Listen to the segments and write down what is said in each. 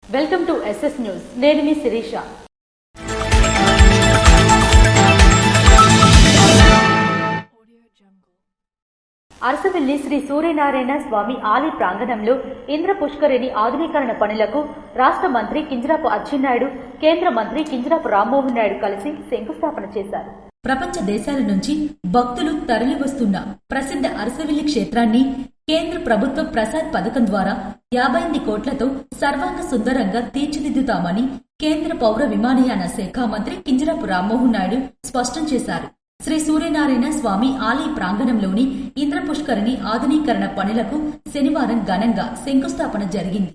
Welcome to SS news. నేను మీ శిరీష. అరసవెల్లి శ్రీ సూర్యనారాయణ స్వామి ఆలయ ప్రాంగణంలో ఇంద్ర పుష్కరిణి ఆధునీకరణ పనులకు రాష్ట్ర మంత్రి కింజరాపు అచ్చెన్నాయుడు, కేంద్ర మంత్రి కింజరాపు రామ్మోహన్ నాయుడు కలిసి శంకుస్థాపన చేశారు. ప్రపంచ దేశాల నుంచి భక్తులు తరలివస్తున్న ప్రసిద్ధ అరసవెల్లి క్షేత్రాన్ని కేంద్ర ప్రభుత్వ ప్రసాద్ పథకం ద్వారా 58 కోట్లతో సర్వాంగ సుందరంగా తీర్చిదిద్దుతామని కేంద్ర పౌర విమానయాన శాఖ మంత్రి కింజరాపు రామ్మోహన్ నాయుడు స్పష్టం చేశారు. శ్రీ సూర్యనారాయణ స్వామి ఆలయ ప్రాంగణంలోని ఇంద్ర పుష్కరిణి ఆధునీకరణ పనులకు శనివారం ఘనంగా శంకుస్థాపన జరిగింది.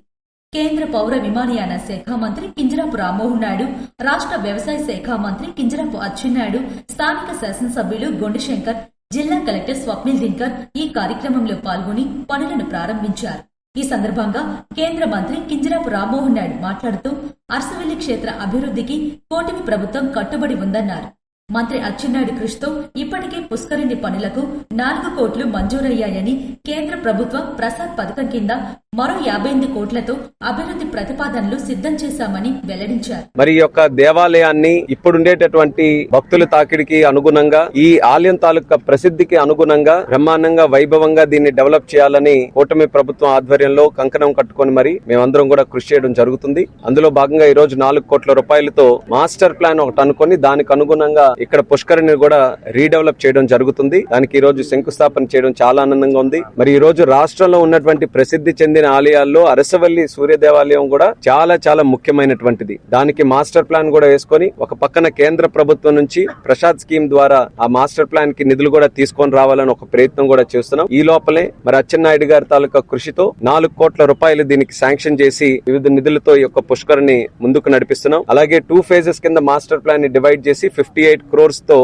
కేంద్ర పౌర విమానయాన శాఖ మంత్రి కింజరాపు రామ్మోహన్ నాయుడు, రాష్ట్ర వ్యవసాయ శాఖ మంత్రి కింజరాపు అచ్చెన్నాయుడు, స్థానిక శాసనసభ్యులు గొండిశంకర్, జిల్లా కలెక్టర్ స్వప్నిల్ దినకర్ ఈ కార్యక్రమంలో పాల్గొని పనులను ప్రారంభించారు. ఈ సందర్భంగా కేంద్ర మంత్రి కింజరాపు రామ్మోహన్ నాయుడు మాట్లాడుతూ అరసవెల్లి క్షేత్ర అభివృద్ధికి కూటమి ప్రభుత్వం కట్టుబడి ఉందన్నారు. మంత్రి అచ్చెన్నాయుడు కృషితో ఇప్పటికే పుష్కరిణి పనులకు 4 కోట్లు మంజూరయ్యాయని, కేంద్ర ప్రభుత్వ ప్రసాద్ పథకం కింద మరో 58 కోట్లతో అభివృద్ధి ప్రతిపాదనలు సిద్ధం చేశామని వెల్లడించారు. మరి యొక్క దేవాలయాన్ని ఇప్పుడుండేటటువంటి భక్తుల తాకిడికి అనుగుణంగా, ఈ ఆలయం తాలూకా ప్రసిద్ధికి అనుగుణంగా బ్రహ్మాండంగా వైభవంగా దీన్ని డెవలప్ చేయాలని కూటమి ప్రభుత్వం ఆధ్వర్యంలో కంకణం కట్టుకొని మరి మేమందరం కూడా కృషి చేయడం జరుగుతుంది. అందులో భాగంగా ఈ రోజు 4 కోట్ల రూపాయలతో మాస్టర్ ప్లాన్ ఒకటి అనుకొని దానికి అనుగుణంగా ఇక్కడ పుష్కరిని కూడా రీడెవలప్ చేయడం జరుగుతుంది. దానికి ఈ రోజు శంకుస్థాపన చేయడం చాలా ఆనందంగా ఉంది. మరి ఈ రోజు రాష్ట్రంలో ఉన్నటువంటి ప్రసిద్ధి చెందిన ఆలయాల్లో అరసవెల్లి సూర్య దేవాలయం కూడా చాలా ముఖ్యమైనటువంటిది. దానికి మాస్టర్ ప్లాన్ కూడా వేసుకొని ఒక పక్కన కేంద్ర ప్రభుత్వం నుంచి ప్రసాద్ స్కీమ్ ద్వారా ఆ మాస్టర్ ప్లాన్ కి నిధులు కూడా తీసుకొని రావాలని ఒక ప్రయత్నం కూడా చేస్తున్నాం. ఈ లోపలే మరి అచ్చెన్నాయుడు గారి తాలూకా కృషితో 4 కోట్ల రూపాయలు దీనికి శాంక్షన్ చేసి వివిధ నిధులతో ఈ యొక్క పుష్కరిని ముందుకు నడిపిస్తున్నాం. అలాగే 2 ఫేజెస్ కింద మాస్టర్ ప్లాన్ ని డివైడ్ చేసి 58 crores తో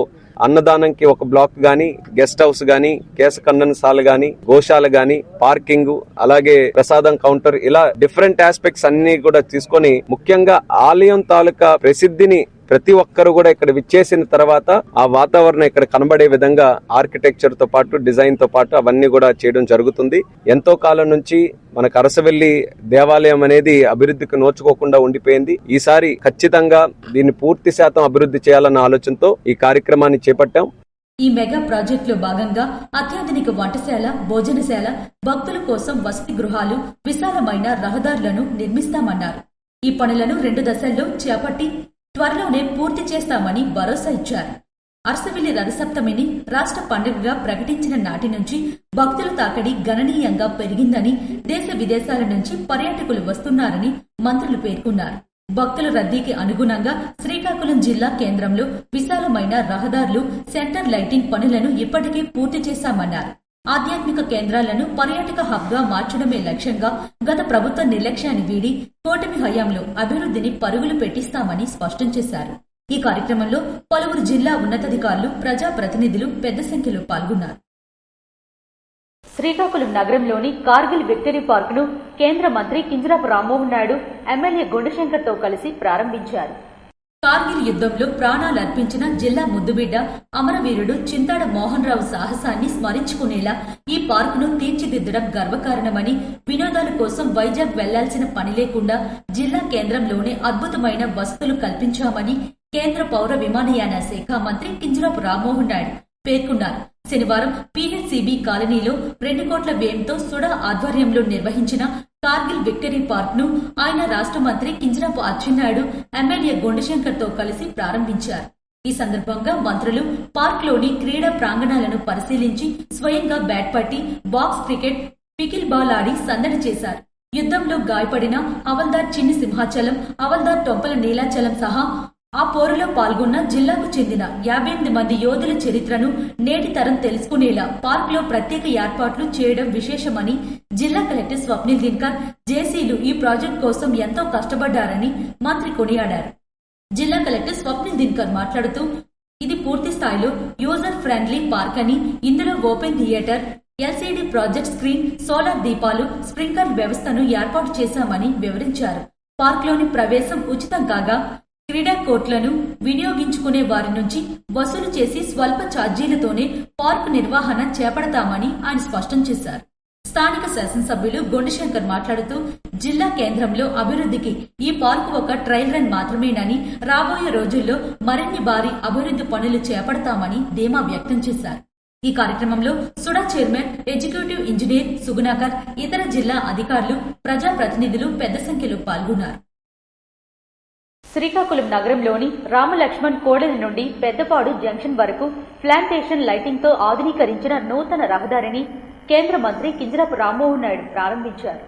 అన్నదానంకి ఒక బ్లాక్ గాని, గెస్ట్ హౌస్ గాని, కేశఖండనశాల గాని, గోశాల గాని, పార్కింగ్, అలాగే ప్రసాదం కౌంటర్, ఇలా డిఫరెంట్ ఆస్పెక్ట్స్ అన్ని కూడా తీసుకొని ముఖ్యంగా ఆలయం తాలూకా ప్రసిద్ధిని ప్రతి ఒక్కరు కూడా ఇక్కడ విచ్చేసిన తర్వాత ఆ వాతావరణం ఇక్కడ కనబడే విధంగా ఆర్కిటెక్చర్ తో పాటు, డిజైన్ తో పాటు అవన్నీ కూడా చేయడం జరుగుతుంది. ఎంతో కాలం నుంచి మనకు అరసవెల్లి దేవాలయం అనేది అభివృద్ధికి నోచుకోకుండా ఉండిపోయింది. ఈసారి ఖచ్చితంగా దీన్ని పూర్తి శాతం అభివృద్ధి చేయాలన్న ఆలోచనతో ఈ కార్యక్రమాన్ని చేపట్టాం. ఈ మెగా ప్రాజెక్ట్ లో భాగంగా అత్యాధునిక వంటశాల, భోజనశాల, భక్తుల కోసం వసతి గృహాలు, విశాలమైన రహదారులను నిర్మిస్తామన్నారు. ఈ పనులను 2 దశల్లో చేపట్టి త్వరలోనే పూర్తి చేస్తామని భరోసా ఇచ్చారు. అరసవెల్లి రథసప్తమిని రాష్ట్ర పండుగగా ప్రకటించిన నాటి నుంచి భక్తుల తాకిడి గణనీయంగా పెరిగిందని, దేశ విదేశాల నుంచి పర్యాటకులు వస్తున్నారని మంత్రులు పేర్కొన్నారు. భక్తుల రద్దీకి అనుగుణంగా శ్రీకాకుళం జిల్లా కేంద్రంలో విశాలమైన రహదారులు, సెంటర్ లైటింగ్ పనులను ఇప్పటికే పూర్తి చేశామన్నారు. ఆధ్యాత్మిక కేంద్రాలను పర్యాటక హబ్ గా మార్చడమే లక్ష్యంగా గత ప్రభుత్వ నిర్లక్ష్యాన్ని వీడి కూటమి హయాంలో అభివృద్ధిని పరుగులు పెట్టిస్తామని స్పష్టం చేశారు. ఈ కార్యక్రమంలో పలువురు జిల్లా ఉన్నతాధికారులు, ప్రజాప్రతినిధులు పెద్ద సంఖ్యలో పాల్గొన్నారు. శ్రీకాకుళం నగరంలోని కార్గిల్ విక్టరీ పార్క్ ను కేంద్ర మంత్రి కింజరాపు రామ్మోహన్ నాయుడు, ఎమ్మెల్యే గొండిశంకర్ తో కలిసి ప్రారంభించారు. కార్గిల్ యుద్ధంలో ప్రాణాలర్పించిన జిల్లా ముద్దుబిడ్డ అమరవీరుడు చింతాడ మోహన్ రావు సాహసాన్ని స్మరించుకునేలా ఈ పార్కును తీర్చిదిద్దడం గర్వకారణమని, వినోదాల కోసం వైజాగ్ వెళ్లాల్సిన పని లేకుండా జిల్లా కేంద్రంలోనే అద్భుతమైన వసతులు కల్పించామని కేంద్ర పౌర విమానయాన శాఖ మంత్రి కింజరాపు రామ్మోహన్ నాయుడు పేర్కొన్నారు. శనివారం PHCB కాలనీలో 2 కోట్ల వ్యయంతో సుడా ఆధ్వర్యంలో నిర్వహించిన కార్గిల్ విక్టరీ పార్క్ ను ఆయన రాష్ట్ర మంత్రి కింజరాపు అచ్చెన్నాయుడు, ఎమ్మెల్యే గొండిశంకర్ తో కలిసి ప్రారంభించారు. ఈ సందర్భంగా మంత్రులు పార్క్ లోని క్రీడా ప్రాంగణాలను పరిశీలించి స్వయంగా బ్యాట్ పట్టి బాక్స్ క్రికెట్, పికిల్ బాల్ ఆడి సందడి చేశారు. యుద్ధంలో గాయపడిన హవల్దార్ చిన్ని సింహాచలం, హవల్దార్ టొంపల నీలాచలం సహా ఆ పోరులో పాల్గొన్న జిల్లాకు చెందిన 58 మంది యోధుల చరిత్రను నేటి తరం తెలుసుకునేలా పార్క్ లో ప్రత్యేక ఏర్పాట్లు చేయడం విశేషమని జిల్లా కలెక్టర్ స్వప్నిల్ దినకర్, జేసీలు ఈ ప్రాజెక్టు కోసం ఎంతో కష్టపడ్డారని మంత్రి కొనియాడారు. జిల్లా కలెక్టర్ స్వప్నిల్ దినకర్ మాట్లాడుతూ ఇది పూర్తి స్థాయిలో యూజర్ ఫ్రెండ్లీ పార్క్ అని, ఇందులో open theatre, LCD project screen, solar దీపాలు, స్ప్రింక్లర్ వ్యవస్థను ఏర్పాటు చేశామని వివరించారు. పార్క్ లోని ప్రవేశం ఉచితం కాగా క్రీడా కోర్టులను వినియోగించుకునే వారి నుంచి వసూలు చేసి స్వల్ప ఛార్జీలతోనే పార్కు నిర్వహణ చేపడతామని ఆయన స్పష్టం చేశారు. స్థానిక శాసనసభ్యులు గొండిశంకర్ మాట్లాడుతూ జిల్లా కేంద్రంలో అభివృద్ధికి ఈ పార్కు ఒక ట్రయల్ రన్ మాత్రమేనని రాబోయే రోజుల్లో మరిన్ని భారీ అభివృద్ధి పనులు చేపడతామని ధీమా వ్యక్తం చేశారు. ఈ కార్యక్రమంలో SUDA chairman, executive engineer Sugunakar, ఇతర జిల్లా అధికారులు, ప్రజాప్రతినిధులు పెద్ద సంఖ్యలో పాల్గొన్నారు. శ్రీకాకుళం నగరంలోని రామలక్ష్మణ్ కోడలి నుండి పెద్దపాడు జంక్షన్ వరకు ప్లాంటేషన్ లైటింగ్ తో ఆధునీకరించిన నూతన రహదారిని కేంద్ర మంత్రి కింజరాపు రామ్మోహన్ నాయుడు ప్రారంభించారు.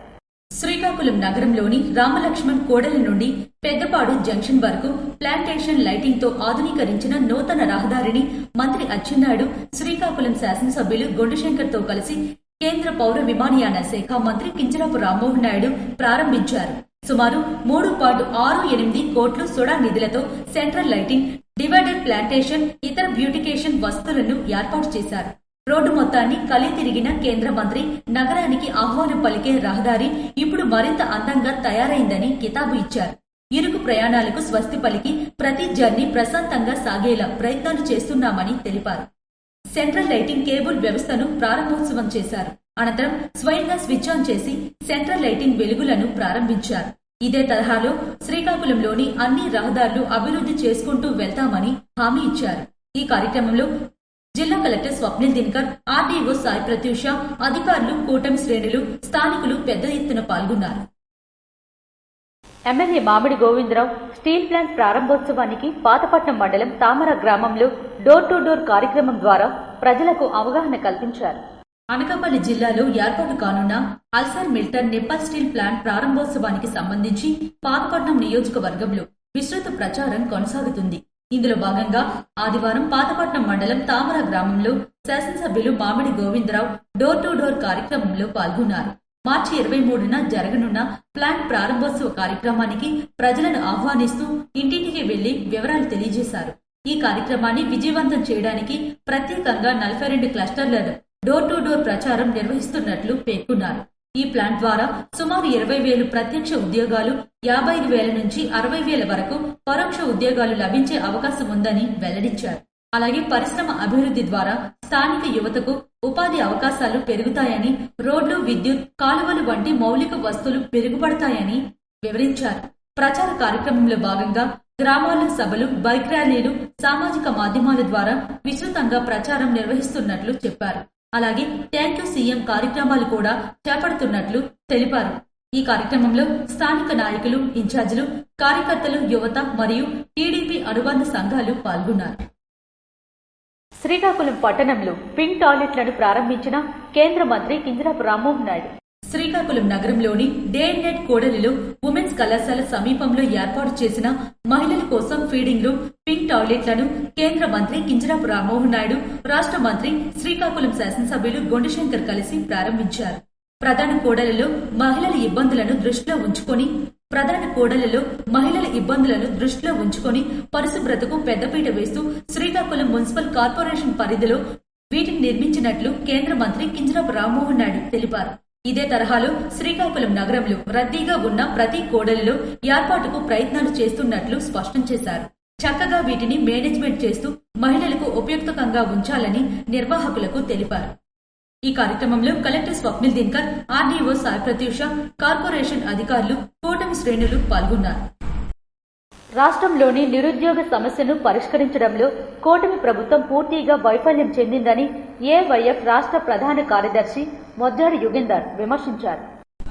శ్రీకాకుళం నగరంలోని రామలక్ష్మణ్ కోడలి నుండి పెద్దపాడు జంక్షన్ వరకు ప్లాంటేషన్ లైటింగ్ తో ఆధునీకరించిన నూతన రహదారిని మంత్రి అచ్చెన్నాయుడు శ్రీకాకుళం శాసనసభ్యులు గొండిశంకర్ తో కలిసి కేంద్ర పౌర విమానయాన శాఖ మంత్రి కింజరాపు రామ్మోహన్ నాయుడు ప్రారంభించారు. సుమారు 3.68 కోట్లు సుడా నిధులతో సెంట్రల్ లైటింగ్, డివైడర్ ప్లాంటేషన్, ఇతర బ్యూటికేషన్ వసతులను ఏర్పాటు చేశారు. రోడ్డు మొత్తాన్ని కలి తిరిగిన కేంద్ర మంత్రి నగరానికి ఆహ్వానం పలికే రహదారి ఇప్పుడు మరింత అందంగా తయారైందని కితాబు ఇచ్చారు. ఇరుకు ప్రయాణాలకు స్వస్తి పలికి ప్రతి జర్నీ ప్రశాంతంగా సాగేలా ప్రయత్నాలు చేస్తున్నామని తెలిపారు. సెంట్రల్ లైటింగ్ కేబుల్ వ్యవస్థను ప్రారంభోత్సవం చేశారు. అనంతరం స్వయంగా స్విచ్ ఆన్ చేసి సెంట్రల్ లైటింగ్ వెలుగులను ప్రారంభించారు. ఇదే తరహాలో శ్రీకాకుళంలోని అన్ని రహదారులు అభివృద్ధి చేసుకుంటూ వెళ్తామని హామీ ఇచ్చారు. ఈ కార్యక్రమంలో జిల్లా కలెక్టర్ స్వప్నిల్ దినకర్, ఆర్డీఓ సాయి ప్రత్యూష, అధికారులు, కూటమి శ్రేణులు, స్థానికులు పెద్ద ఎత్తున పాల్గొన్నారు. ఎమ్మెల్యే మామిడి గోవిందరావు స్టీల్ ప్లాంట్ ప్రారంభోత్సవానికి పాతపట్నం మండలం తామర గ్రామంలో డోర్ టు డోర్ కార్యక్రమం ద్వారా ప్రజలకు అవగాహన కల్పించారు. అనకాపల్లి జిల్లాలో ఏర్పాటు కానున్న ulcer Milton nipple steel plant ప్రారంభోత్సవానికి సంబంధించి పాతపట్నం నియోజకవర్గంలో విస్తృత ప్రచారం కొనసాగుతుంది. ఇందులో భాగంగా ఆదివారం పాతపట్నం మండలం తామర గ్రామంలో శాసనసభ్యులు మామిడి గోవిందరావు డోర్ టు డోర్ కార్యక్రమంలో పాల్గొన్నారు. మార్చి 23న జరగనున్న ప్లాంట్ ప్రారంభోత్సవ కార్యక్రమానికి ప్రజలను ఆహ్వానిస్తూ ఇంటింటికి వెళ్లి వివరాలు తెలియజేశారు. ఈ కార్యక్రమాన్ని విజయవంతం చేయడానికి ప్రత్యేకంగా 42 క్లస్టర్లను డోర్ టు డోర్ ప్రచారం నిర్వహిస్తున్నట్లు పేర్కొన్నారు. ఈ ప్లాంట్ ద్వారా సుమారు 20,000 ప్రత్యక్ష ఉద్యోగాలు, 55,000 నుంచి 60,000 వరకు పరోక్ష ఉద్యోగాలు లభించే అవకాశం ఉందని వెల్లడించారు. అలాగే పరిశ్రమ అభివృద్ధి ద్వారా స్థానిక యువతకు ఉపాధి అవకాశాలు పెరుగుతాయని, రోడ్లు, విద్యుత్, కాలువలు వంటి మౌలిక వస్తువులు మెరుగుపడతాయని వివరించారు. ప్రచార కార్యక్రమంలో భాగంగా గ్రామాల్లో సభలు, బైక్ ర్యాలీలు, సామాజిక మాధ్యమాల ద్వారా విస్తృతంగా ప్రచారం నిర్వహిస్తున్నట్లు చెప్పారు. అలాగే థ్యాంక్ యూ సీఎం కార్యక్రమాలు కూడా చేపడుతున్నట్లు తెలిపారు. ఈ కార్యక్రమంలో స్థానిక నాయకులు, ఇన్ఛార్జీలు, కార్యకర్తలు, యువత మరియు టీడీపీ అనుబంధ సంఘాలు పాల్గొన్నారు. శ్రీకాకుళం పట్టణంలో పింక్ టాయిలెట్లను ప్రారంభించిన కేంద్ర మంత్రి కింజరాపు రామ్మోహన్ నాయుడు. శ్రీకాకుళం నగరంలోని డే అండ్ నైట్ కోడలిలో ఉమెన్స్ కళాశాల సమీపంలో ఏర్పాటు చేసిన మహిళల కోసం ఫీడింగ్ రూమ్, పింక్ టాయిలెట్లను కేంద్ర మంత్రి కింజరాపు రామ్మోహన్ నాయుడు, రాష్ట్ర మంత్రి, శ్రీకాకుళం శాసనసభ్యులు గొండిశంకర్ కలిసి ప్రారంభించారు. ప్రధాన కోడలిలో మహిళల ఇబ్బందులను దృష్టిలో ఉంచుకొని పరిశుభ్రతకు పెద్దపీట వేస్తూ శ్రీకాకుళం మున్సిపల్ కార్పొరేషన్ పరిధిలో వీటిని నిర్మించినట్లు కేంద్ర మంత్రి కింజరాపు రామ్మోహన్ నాయుడు తెలిపారు. ఇదే తరహాలో శ్రీకాకుళం నగరంలో రద్దీగా ఉన్న ప్రతి కోడలిలో ఏర్పాటుకు ప్రయత్నాలు చేస్తున్నట్లు స్పష్టం చేశారు. చక్కగా వీటిని మేనేజ్మెంట్ చేస్తూ మహిళలకు ఉపయుక్తంగా ఉంచాలని నిర్వాహకులకు తెలిపారు. ఈ కార్యక్రమంలో collector Swapnil Dinakar, RDO Sai Pratyusha, corporation అధికారులు, కూటమి శ్రేణులు పాల్గొన్నారు. రాష్ట్రంలోని నిరుద్యోగ సమస్యను పరిష్కరించడంలో కూటమి ప్రభుత్వం పూర్తిగా వైఫల్యం చెందిందని ఏవైఎఫ్ రాష్ట్ర ప్రధాన కార్యదర్శి మొజ్జాడి యుగేందర్ విమర్శించారు.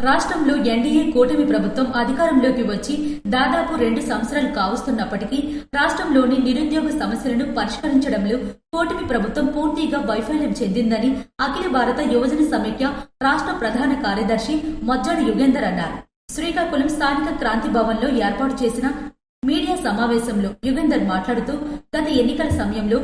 రాష్ట్రంలో ఎన్డీఏ కూటమి ప్రభుత్వం అధికారంలోకి వచ్చి దాదాపు 2 సంవత్సరాలు కావస్తున్నప్పటికీ రాష్ట్రంలోని నిరుద్యోగ సమస్యలను పరిష్కరించడంలో కూటమి ప్రభుత్వం పూర్తిగా వైఫల్యం చెందిందని అఖిల భారత యువజన సమైక్య రాష్ట్ర ప్రధాన కార్యదర్శి మొజ్జాడి యుగేందర్ అన్నారు. శ్రీకాకుళం స్థానిక క్రాంతి భవన్లో ఏర్పాటు చేసిన మీడియా సమావేశంలో యుగేందర్ మాట్లాడుతూ గత ఎన్నికల సమయంలో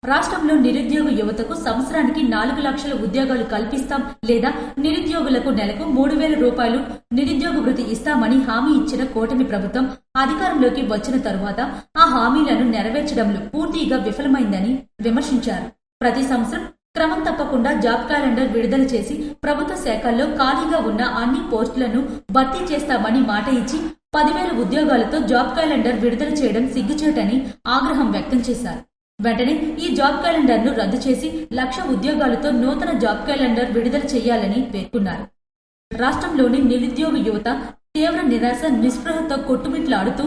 రాష్ట్రంలో నిరుద్యోగ యువతకు సంవత్సరానికి 4 లక్షల ఉద్యోగాలు కల్పిస్తాం లేదా నిరుద్యోగులకు నెలకు 3,000 రూపాయలు నిరుద్యోగ వృత్తి ఇస్తామని హామీ ఇచ్చిన కూటమి ప్రభుత్వం అధికారంలోకి వచ్చిన తరువాత ఆ హామీలను నెరవేర్చడంలో పూర్తిగా విఫలమైందని విమర్శించారు. ప్రతి సంవత్సరం క్రమం తప్పకుండా జాబ్ క్యాలెండర్ విడుదల చేసి ప్రభుత్వ శాఖల్లో ఖాళీగా ఉన్న అన్ని పోస్టులను భర్తీ చేస్తామని మాట ఇచ్చి 10,000 ఉద్యోగాలతో జాబ్ క్యాలెండర్ విడుదల చేయడం సిగ్గుచేటని ఆగ్రహం వ్యక్తం చేశారు. వెంటనే ఈ జాబ్ క్యాలెండర్ ను రద్దు చేసి 1,00,000 ఉద్యోగాలతో నూతన జాబ్ క్యాలెండర్ విడుదల చేయాలని పేర్కొన్నారు. రాష్ట్రంలోని నిరుద్యోగ యువత తీవ్ర నిరాశ నిస్పృహతో కొట్టుమిట్లాడుతూ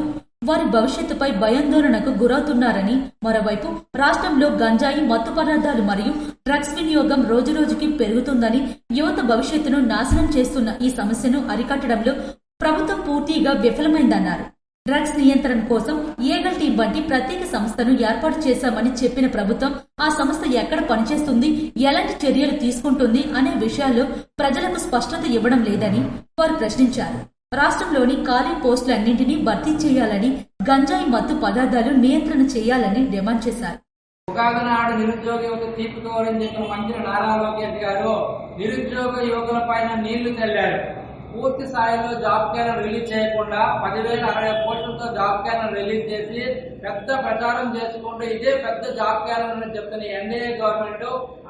వారి భవిష్యత్తుపై భయాందోళనకు గురవుతున్నారని, మరోవైపు రాష్ట్రంలో గంజాయి, మత్తు పదార్థాలు మరియు డ్రగ్స్ వినియోగం రోజురోజుకి పెరుగుతుందని, యువత భవిష్యత్తును నాశనం చేస్తున్న ఈ సమస్యను అరికట్టడంలో ప్రభుత్వం పూర్తిగా విఫలమైందన్నారు. డ్రగ్స్ నియంత్రణ కోసం ఏగల్ టీం వంటి ప్రత్యేక సంస్థను ఏర్పాటు చేశామని చెప్పిన ప్రభుత్వం ఆ సంస్థ ఎక్కడ పనిచేస్తుంది, ఎలాంటి చర్యలు తీసుకుంటుంది అనే విషయాల్లో ప్రజలకు స్పష్టత ఇవ్వడం లేదని వారు ప్రశ్నించారు. రాష్ట్రంలోని ఖాళీ పోస్టులన్నింటినీ భర్తీ చేయాలని, గంజాయి, మత్తు పదార్థాలు నియంత్రణ చేయాలని డిమాండ్ చేశారు. ఉగాది నాడు నిరుద్యోగ యువత తీర్పుకోవాలని చెప్పిన మంత్రి నారా లోకేష్ గారు నిరుద్యోగ యువకుల పైన నీళ్లు చల్లారు. పూర్తి స్థాయిలో జాబ్ క్యాలెండర్ రిలీజ్ చేయకుండా 10,060 పోస్టులతో జాబ్ క్యాలెండర్ రిలీజ్ చేసి పెద్ద ప్రచారం చేసుకుంటూ ఇదే పెద్ద జాబ్ క్యాలెండర్ అని చెప్తున్న ఎన్డీఏ గవర్నమెంట్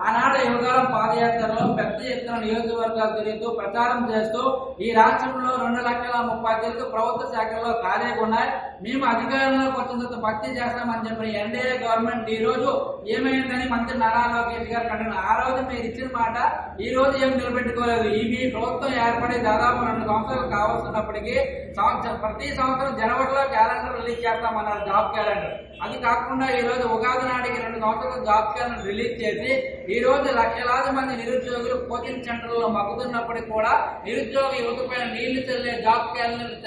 ఆనాడు యువకాలం పాదయాత్రలో పెద్ద ఎత్తున నియోజకవర్గాలు తిరుగుతూ ప్రచారం చేస్తూ ఈ రాష్ట్రంలో 2,30,000 ప్రభుత్వ శాఖల్లో ఖాళీగా ఉన్నాయి, మేము అధికారంలోకి వచ్చిన తర్వాత భర్తీ చేస్తామని చెప్పిన ఎన్డీఏ గవర్నమెంట్ ఈ రోజు ఏమైందని మంత్రి నారా లోకేష్ గారు అంటున్నారు. ఆ రోజు మీరు ఇచ్చిన మాట ఈ రోజు ఏం నిలబెట్టుకోలేదు. ఈ ప్రభుత్వం ఏర్పడి దాదాపు 2 సంవత్సరాలు కావాల్సినప్పటికీ ప్రతి సంవత్సరం జనవరిలో క్యాలెండర్ రిలీజ్ చేస్తామన్నారు, జాబ్ క్యాలెండర్. అది కాకుండా ఈ రోజు ఉగాది నాటికి 2 సంవత్సరాలు జాబ్ క్యాలెండర్ రిలీజ్ చేసి ఈ రోజు లక్షలాది మంది నిరుద్యోగులు కోచింగ్ సెంటర్లలో మగ్గుతున్నప్పటికీ కూడా నిరుద్యోగ యువత పైన నీళ్లు చల్లే జాబ్ క్యాలెండర్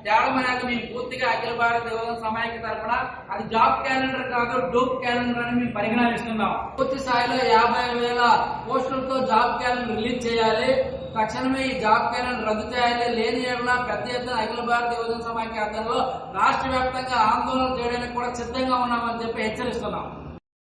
తేడం అనేది మేము పూర్తిగా అఖిల భారత యువజన సమాఖ్య తరఫున అది జాబ్ క్యాలెండర్ కాదు, డూప్ క్యాలెండర్ అని మేము పరిగణిస్తున్నాం. పూర్తి స్థాయిలో 50,000 పోస్టులతో జాబ్ క్యాలెండర్ రిలీజ్ చేయాలి. తక్షణమే ఈ జాబ్ క్యాలెండర్ రద్దు చేయాలి. లేని ఏమైనా పెద్ద ఎత్తున అఖిల భారత యువజన సమాఖ్య ఆధ్వర్యంలో రాష్ట్ర వ్యాప్తంగా ఆందోళన చేయడానికి కూడా సిద్ధంగా ఉన్నామని చెప్పి హెచ్చరిస్తున్నాం.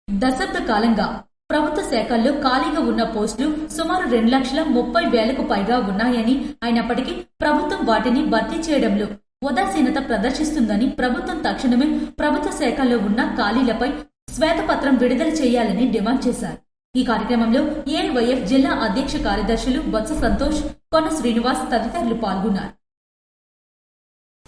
దశాబ్ద కాలంగా ప్రభుత్వ శాఖల్లో ఖాళీగా ఉన్న పోస్టులు సుమారు 2,30,000కు పైగా ఉన్నాయని, అయినప్పటికీ ప్రభుత్వం వాటిని భర్తీ చేయడంలో ఉదాసీనత ప్రదర్శిస్తుందని, ప్రభుత్వం తక్షణమే ప్రభుత్వ శాఖల్లో ఉన్న ఖాళీలపై శ్వేతపత్రం విడుదల చేయాలని డిమాండ్ చేశారు. ఈ కార్యక్రమంలో ఏఐవైఎఫ్ జిల్లా అధ్యక్ష కార్యదర్శులు బొత్స సంతోష్, కొన శ్రీనివాస్ తదితరులు పాల్గొన్నారు.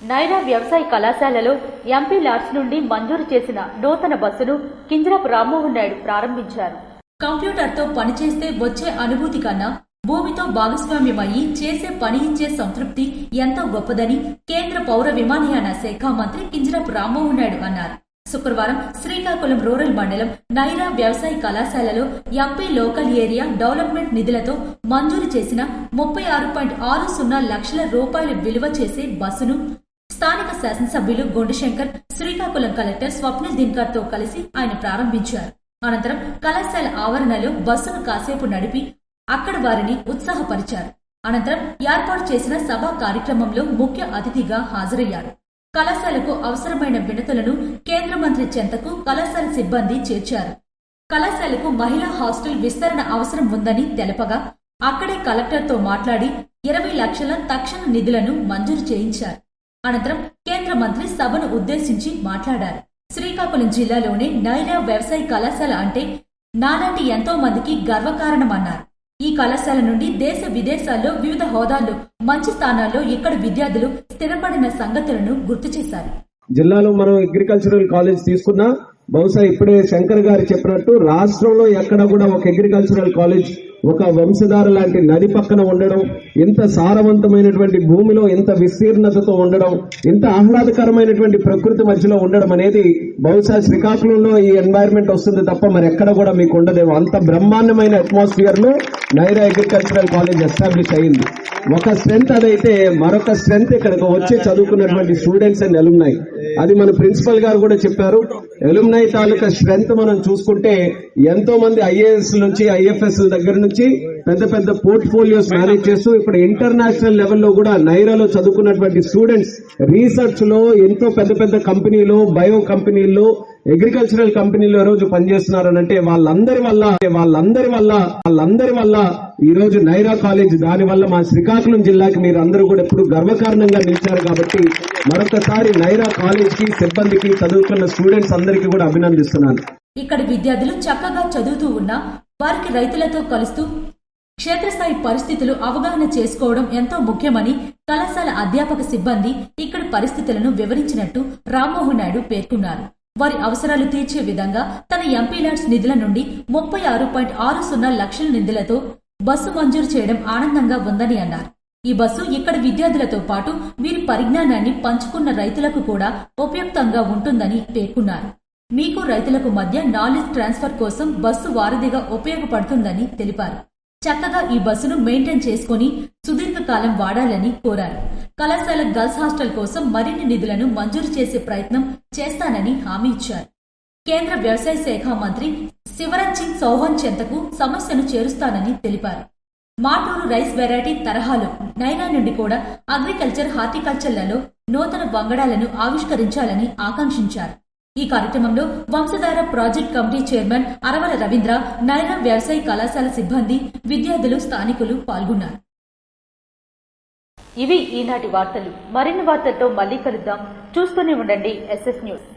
నైరా వ్యవసాయ కళాశాలలో ఎంపీ లాడ్స్ నుండి మంజూరు చేసిన నూతన బస్సును కింజరాపు రామ్మోహన్ నాయుడు ప్రారంభించారు. కంప్యూటర్తో పనిచేస్తే వచ్చే అనుభూతి కన్నా భూమితో భాగస్వామ్యమయ్యి చేసే పని ఇచ్చే సంతృప్తి ఎంతో గొప్పదని కేంద్ర పౌర విమానయాన శాఖ మంత్రి కింజరాపు రామ్మోహన్ నాయుడు అన్నారు. శుక్రవారం శ్రీకాకుళం రూరల్ మండలం నైరా వ్యవసాయ కళాశాలలో ఎంపీ లోకల్ ఏరియా డెవలప్మెంట్ నిధులతో మంజూరు చేసిన 36.60 లక్షల రూపాయలు విలువ చేసే బస్సును స్థానిక శాసనసభ్యులు గొండుశంకర్, శ్రీకాకుళం కలెక్టర్ స్వప్నిల్ దినకర్ తో కలిసి ఆయన ప్రారంభించారు. అనంతరం కళాశాల ఆవరణలో బస్సును కాసేపు నడిపి అక్కడ వారిని ఉత్సాహపరిచారు. అనంతరం ఏర్పాటు చేసిన సభా కార్యక్రమంలో ముఖ్య అతిథిగా హాజరయ్యారు. కళాశాలకు అవసరమైన వినతులను కేంద్ర మంత్రి చెంతకు కళాశాల సిబ్బంది చేర్చారు. కళాశాలకు మహిళా హాస్టల్ విస్తరణ అవసరం ఉందని తెలపగా అక్కడే కలెక్టర్తో మాట్లాడి 20 లక్షల తక్షణ నిధులను మంజూరు చేయించారు. అనంతరం కేంద్ర మంత్రి సభను ఉద్దేశించి మాట్లాడారు. శ్రీకాకుళం జిల్లాలోనే నైరా వ్యవసాయ కళాశాల అంటే నాలాంటి ఎంతో మందికి గర్వకారణమన్నారు. ఈ కళాశాల నుండి దేశ విదేశాల్లో వివిధ హోదాల్లో మంచి స్థానాల్లో ఇక్కడ విద్యార్థులు స్థిరపడిన సంగతులను గుర్తు చేశారు. జిల్లాలో మనం అగ్రికల్చరల్ కాలేజ్ తీసుకున్నా బహుశా ఇప్పుడే శంకర్ గారు చెప్పినట్టు రాష్ట్రంలో ఎక్కడ కూడా ఒక అగ్రికల్చరల్ కాలేజ్ ఒక వంశధార లాంటి నది పక్కన ఉండడం, ఇంత సారవంతమైనటువంటి భూమిలో ఇంత విస్తీర్ణతతో ఉండడం, ఇంత ఆహ్లాదకరమైనటువంటి ప్రకృతి మధ్యలో ఉండడం అనేది బహుశా శ్రీకాకుళంలో ఈ ఎన్వైరన్మెంట్ వస్తుంది తప్ప మరి ఎక్కడ కూడా మీకు ఉండదేమో. అంత బ్రహ్మాండమైన అట్మాస్ఫియర్ లో నైరా అగ్రికల్చరల్ కాలేజ్ ఎస్టాబ్లిష్ అయింది. ఒక స్ట్రెంత్ అదైతే మరొక స్ట్రెంత్ ఇక్కడికి వచ్చి చదువుకున్నటువంటి స్టూడెంట్స్ అండ్ ఎలుమ్నై. అది మన ప్రిన్సిపల్ గారు కూడా చెప్పారు. ఎలుమ్నై తాలూకా స్ట్రెంత్ మనం చూసుకుంటే ఎంతో మంది ఐఏఎస్ నుంచి ఐఎఫ్ఎస్ దగ్గర నుంచి పెద్ద పెద్ద పోర్ట్ఫోలియోస్ మేనేజ్ చేస్తూ ఇప్పుడు ఇంటర్నేషనల్ లెవెల్లో కూడా నైరాలో చదువుకున్నటువంటి స్టూడెంట్స్ రీసెర్చ్ లో ఎంతో పెద్ద పెద్ద కంపెనీలో, బయో కంపెనీల్లో, అగ్రికల్చరల్ కంపెనీలో రోజు పనిచేస్తున్నారనంటే వాళ్ళందరి వల్ల ఈ రోజు నైరా కాలేజ్, దాని వల్ల మా శ్రీకాకుళం జిల్లాకి మీరు అందరూ కూడా ఎప్పుడు గర్వకారణంగా నిలిచారు. కాబట్టి మరొకసారి నైరా కాలేజ్ కి, సిబ్బందికి, చదువుకున్న స్టూడెంట్స్ అందరికీ కూడా అభినందిస్తున్నాను. ఇక్కడ విద్యార్థులు చక్కగా చదువుతూ ఉన్నా వారికి రైతులతో కలుస్తూ క్షేత్రస్థాయి పరిస్థితులు అవగాహన చేసుకోవడం ఎంతో ముఖ్యమని కళాశాల అధ్యాపక సిబ్బంది ఇక్కడ పరిస్థితులను వివరించినట్టు రామ్మోహన్ నాయుడు పేర్కొన్నారు. వారి అవసరాలు తీర్చే విధంగా తన ఎంపీ ల్యాడ్స్ నిధుల నుండి 36.60 లక్షల నిధులతో బస్సు మంజూరు చేయడం ఆనందంగా ఉందని అన్నారు. ఈ బస్సు ఇక్కడి విద్యార్థులతో పాటు వీరి పరిజ్ఞానాన్ని పంచుకున్న రైతులకు కూడా ఉపయుక్తంగా ఉంటుందని పేర్కొన్నారు. మీకు రైతులకు మధ్య నాలెడ్జ్ ట్రాన్స్ఫర్ కోసం బస్సు వారధిగా ఉపయోగపడుతుందని తెలిపారు. చక్కగా ఈ బస్సును మెయింటైన్ చేసుకుని సుదీర్ఘకాలం వాడాలని కోరారు. కళాశాల గర్ల్స్ హాస్టల్ కోసం మరిన్ని నిధులను మంజూరు చేసే ప్రయత్నం చేస్తానని హామీ ఇచ్చారు. కేంద్ర వ్యవసాయ శాఖ మంత్రి శివరాజ్ సింగ్ చౌహాన్ చెంతకు సమస్యను చేరుస్తానని తెలిపారు. మాటూరు రైస్ వెరైటీ తరహాలో నైనా నుండి కూడా అగ్రికల్చర్ హార్టికల్చర్లలో నూతన వంగడాలను ఆవిష్కరించాలని ఆకాంక్షించారు. ఈ కార్యక్రమంలో Vamsadhara project committee chairman అరవల Ravindra, నైనా వ్యవసాయ కళాశాల సిబ్బంది, విద్యార్థులు, స్థానికులు పాల్గొన్నారు. ఇవి ఈనాటి వార్తలు. మరిన్ని వార్తలతో మళ్ళీ కలుద్దాం. చూస్తూనే ఉండండి SS న్యూస్.